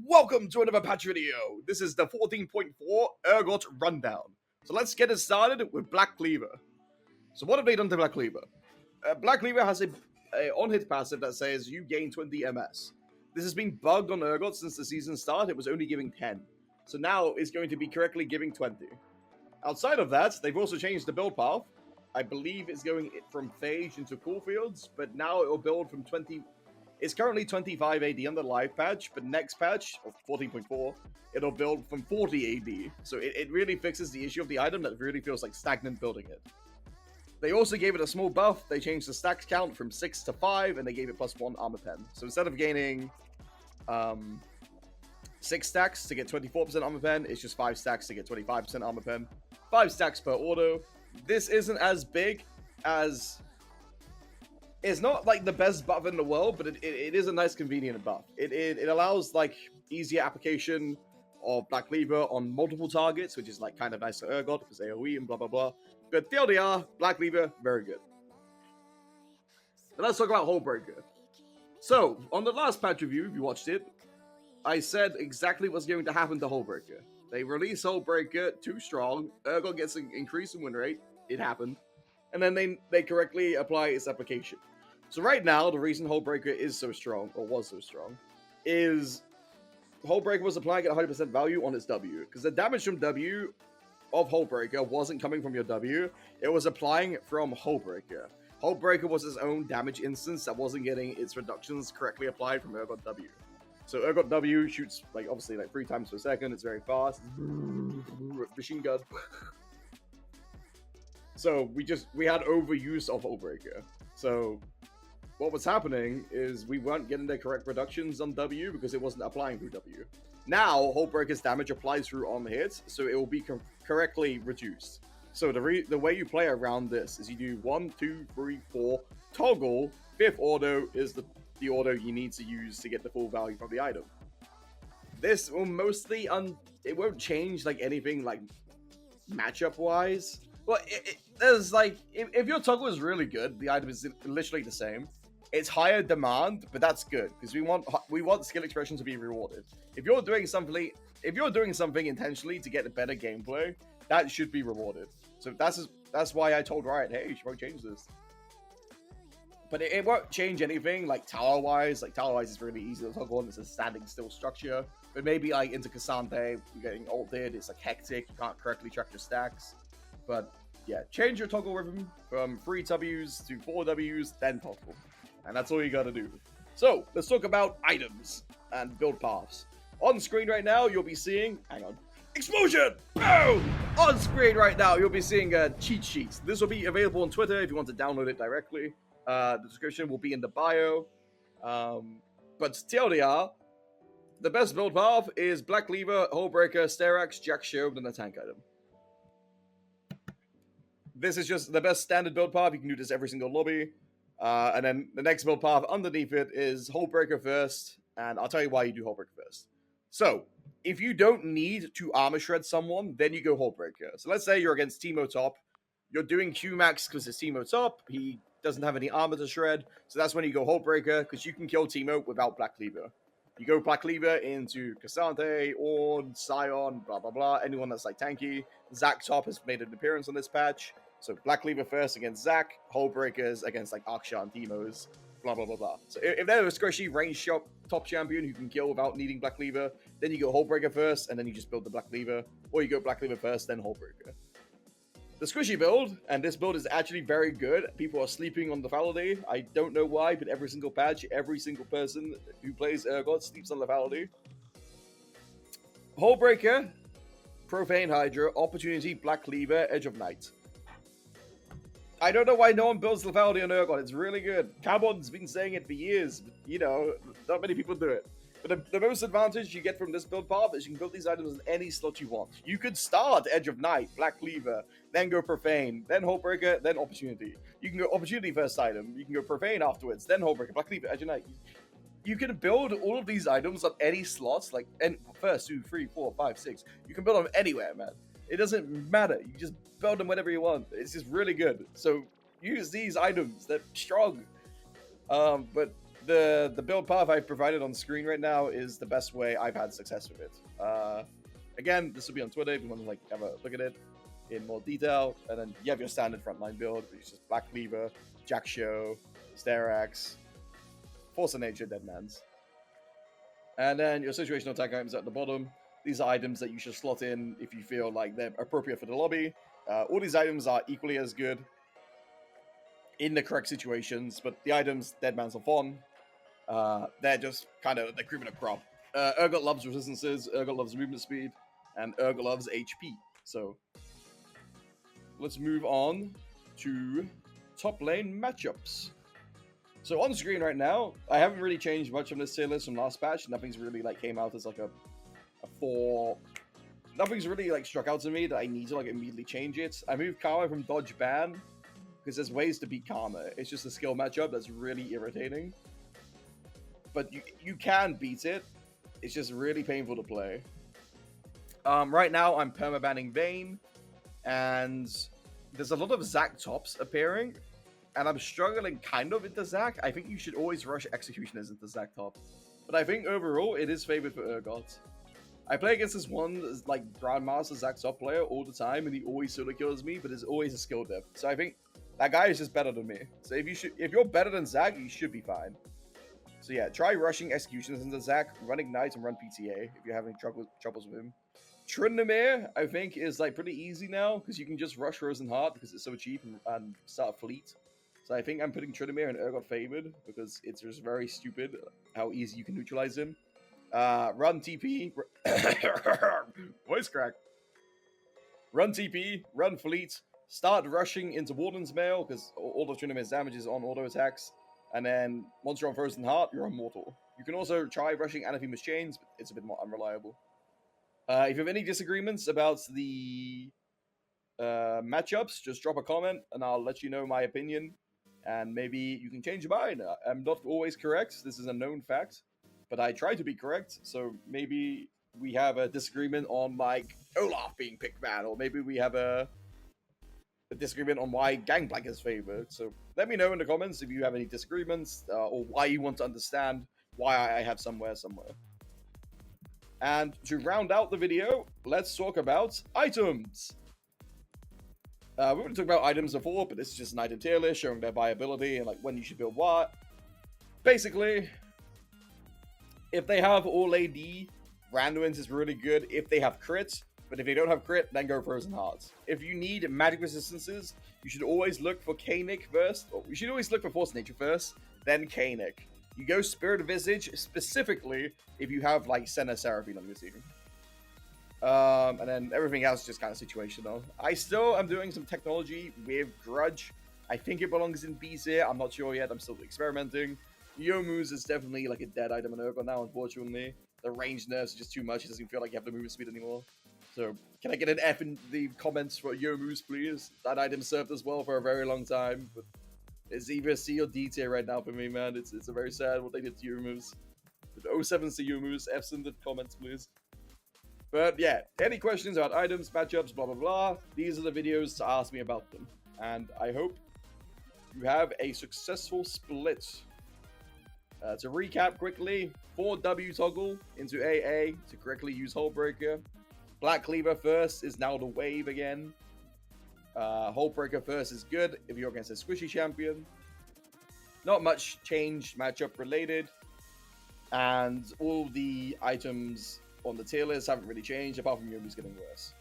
Welcome to another patch video. This is the 14.4 Urgot rundown. So let's get it started with Black Cleaver. So what have they done to Black Cleaver? Black Cleaver has a on-hit passive that says you gain 20 MS. This has been bugged on Urgot since the season start. It was only giving 10. So now it's going to be correctly giving 20. Outside of that, they've also changed the build path. I believe it's going from Phage into Coolfields, but now it will build from 20... It's currently 25 AD on the live patch, but next patch, of 14.4, it'll build from 40 AD. So it really fixes the issue of the item that really feels like stagnant building it. They also gave it a small buff. They changed the stacks count from 6 to 5, and they gave it +1 armor pen. So instead of gaining 6 stacks to get 24% armor pen, it's just 5 stacks to get 25% armor pen. 5 stacks per auto. This isn't as big as... It's not like the best buff in the world, but it is a nice convenient buff. It allows like easier application of Black Cleaver on multiple targets, which is like kind of nice to Urgot because AoE and blah blah blah. But TLDR, Black Cleaver, very good. But let's talk about Hullbreaker. So on the last patch review, if you watched it, I said exactly what's going to happen to Hullbreaker. They release Hullbreaker too strong. Urgot gets an increase in win rate. It happened. And then they correctly apply its application. So right now, the reason Hullbreaker is so strong, or was so strong, is Hullbreaker was applying at 100% value on its W. Because the damage from W of Hullbreaker wasn't coming from your W, it was applying from Hullbreaker. Hullbreaker was its own damage instance that wasn't getting its reductions correctly applied from Urgot W. So Urgot W shoots, like, obviously, like 3 times per second, it's very fast. Machine gun. So we had overuse of Hullbreaker. So what was happening is we weren't getting the correct reductions on W because it wasn't applying through W. Now Hullbreaker's damage applies through on hit, so it will be correctly reduced. So the way you play around this is you do 1, 2, 3, 4, toggle, 5th auto is the auto you need to use to get the full value from the item. This will mostly it won't change like anything like matchup wise. Well, there's like, if your toggle is really good, the item is literally the same. It's higher demand, but that's good because we want skill expression to be rewarded. If you're doing something intentionally to get a better gameplay, that should be rewarded. So that's why I told Riot, hey, you should probably change this. But it won't change anything like tower wise. Like tower wise is really easy to toggle on. It's a standing still structure. But maybe like into Cassandre, you're getting ulted. It's like hectic. You can't correctly track your stacks. But yeah, change your toggle rhythm from 3 Ws to 4 Ws, then toggle. And that's all you gotta do. So, let's talk about items and build paths. On screen right now, you'll be seeing... Hang on. Explosion! Oh! On screen right now, you'll be seeing cheat sheets. This will be available on Twitter if you want to download it directly. The description will be in the bio. But TLDR, the best build path is Black Cleaver, Hullbreaker, Sterax, Jack Shield, and a tank item. This is just the best standard build path. You can do this every single lobby. And then the next build path underneath it is Hullbreaker first. And I'll tell you why you do Hullbreaker first. So, if you don't need to armor shred someone, then you go Hullbreaker. So let's say you're against Teemo top. You're doing Q-Max because it's Teemo top. He doesn't have any armor to shred. So that's when you go Hullbreaker because you can kill Teemo without Black Cleaver. You go Black Cleaver into Cassandre, Ornn, Sion, blah, blah, blah. Anyone that's like tanky. Zac top has made an appearance on this patch. So Black Cleaver first against Zac, Hullbreakers against like Aksha and Teemos, blah blah blah blah. So if they're a squishy range shot top champion who can kill without needing Black Cleaver, then you go Hullbreaker first, and then you just build the Black Cleaver, or you go Black Cleaver first, then Hullbreaker. The squishy build, and this build is actually very good. People are sleeping on the Lethality. I don't know why, but every single patch, every single person who plays Urgot sleeps on the Lethality. Hullbreaker, Profane Hydra, Opportunity, Black Cleaver, Edge of Night. I don't know why no one builds Lethality on Urgot. It's really good. Carbon's been saying it for years. But, you know, not many people do it. But the most advantage you get from this build path is you can build these items in any slot you want. You could start Edge of Night, Black Cleaver, then go Profane, then Hullbreaker, then Opportunity. You can go Opportunity first item. You can go Profane afterwards, then Hullbreaker, Black Cleaver, Edge of Night. You can build all of these items on any slots, like first, 2, 3, 4, 5, 6. You can build them anywhere, man. It doesn't matter. You just build them whenever you want. It's just really good. So use these items. They're strong. But the build path I've provided on screen right now is the best way I've had success with it. Again, this will be on Twitter if you want to like have a look at it in more detail. And then you have your standard frontline build, which is just Black Cleaver, Jack Show, Sterax, Force of Nature, Deadman's. And then your situational attack items at the bottom. These are items that you should slot in if you feel like they're appropriate for the lobby. All these items are equally as good in the correct situations, but the items Deadman's are fun. They're just kind of the cream of the crop. Urgot loves resistances, Urgot loves movement speed, and Urgot loves HP. So let's move on to top lane matchups. So on screen right now, I haven't really changed much on this tier list from last patch. Nothing's really like came out as like a 4. Nothing's really like struck out to me that I need to like immediately change it. I moved Karma from dodge ban because there's ways to beat Karma. It's just a skill matchup that's really irritating. But you can beat it. It's just really painful to play. Right now, I'm permabanning Vayne, and there's a lot of Zac tops appearing, and I'm struggling kind of into Zac. I think you should always rush Executioners into Zac top, but I think overall it is favored for Urgot. I play against this one like Grandmaster Zac top player all the time, and he always solo kills me, but there's always a skill dip. So I think that guy is just better than me. So if you're better than Zac, you should be fine. So yeah, try rushing Executioners into Zac, run Ignite, and run PTA if you're having troubles with him. Tryndamere, I think, is like pretty easy now because you can just rush Frozen Heart because it's so cheap and start a fleet. So I think I'm putting Tryndamere and Urgot favored because it's just very stupid how easy you can neutralize him. Run TP, voice crack. Run TP, run fleet, start rushing into Warden's Mail because all of Tryndamere's damage is on auto attacks. And then once you're on Frozen Heart, you're immortal. You can also try rushing Anathema's Chains, but it's a bit more unreliable. If you have any disagreements about the matchups, just drop a comment and I'll let you know my opinion. And maybe you can change your mind. I'm not always correct. This is a known fact. But I try to be correct. So maybe we have a disagreement on like Olaf being picked man. Or maybe we have a disagreement on why Gangplank is favored. So let me know in the comments if you have any disagreements or why you want to understand why I have somewhere. And to round out the video, let's talk about items. We already talked about items before, but this is just an item tier list showing their viability and like when you should build what. Basically, if they have all AD, Randuin's is really good if they have crits. But if they don't have crit, then go Frozen Hearts. If you need magic resistances, you should always look for Kanik first. Or you should always look for Force Nature first, then Kanik. You go Spirit of Visage specifically if you have like Senna Seraphine on your team. And then everything else is just kind of situational. I still am doing some technology with Grudge. I think it belongs in B tier. I'm not sure yet. I'm still experimenting. Youmuu's is definitely like a dead item in Urgot now, unfortunately. The range nerfs are just too much. It doesn't feel like you have the movement speed anymore. So, can I get an F in the comments for Youmuu's, please? That item served us well for a very long time, but it's either C or D tier right now for me, man. It's a very sad what they did to Youmuu's. With 07s to Youmuu's, F's in the comments, please. But yeah, any questions about items, matchups, blah, blah, blah, these are the videos to ask me about them. And I hope you have a successful split. To recap quickly, 4W toggle into AA to correctly use Hullbreaker. Black Cleaver first is now the wave again. Hullbreaker first is good if you're against a squishy champion. Not much change matchup related. And all the items on the tier list haven't really changed apart from Youmuu's getting worse.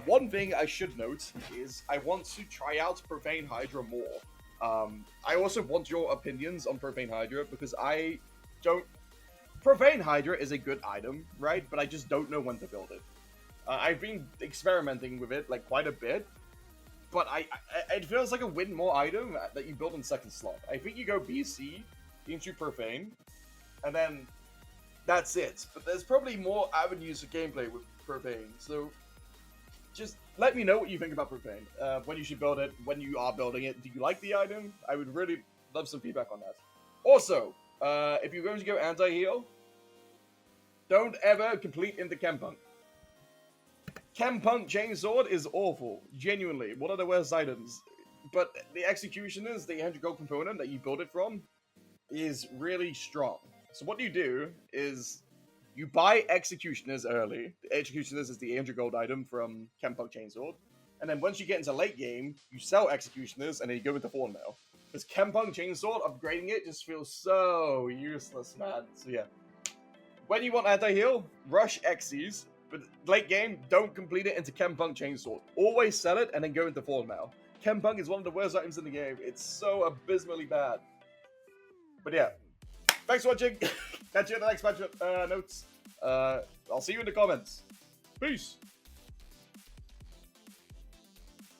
One thing I should note is I want to try out Profane Hydra more. I also want your opinions on Profane Hydra because I don't... Profane Hydra is a good item, right? But I just don't know when to build it. I've been experimenting with it like quite a bit, but it feels like a win more item that you build in second slot. I think you go BC into Profane, and then that's it. But there's probably more avenues for gameplay with Profane, so just let me know what you think about Profane. When you should build it, when you are building it. Do you like the item? I would really love some feedback on that. Also, if you're going to go anti-heal, don't ever complete into Chempunk. Chempunk Chainsword is awful. Genuinely. One of the worst items. But the Executioners, the 100 gold component that you build it from, is really strong. So what you do is you buy Executioners early. The Executioners is the 800 gold item from Chempunk Chainsword. And then once you get into late game, you sell Executioners and then you go into Thorn Mail. Because Chempunk Chainsword, upgrading it just feels so useless, man. So yeah. When you want anti-heal, rush Xyz. But late game, don't complete it into Chempunk Chainsword. Always sell it and then go into Thorn Mail. Chempunk is one of the worst items in the game. It's so abysmally bad. But yeah. Thanks for watching. Catch you in the next match notes. I'll see you in the comments. Peace.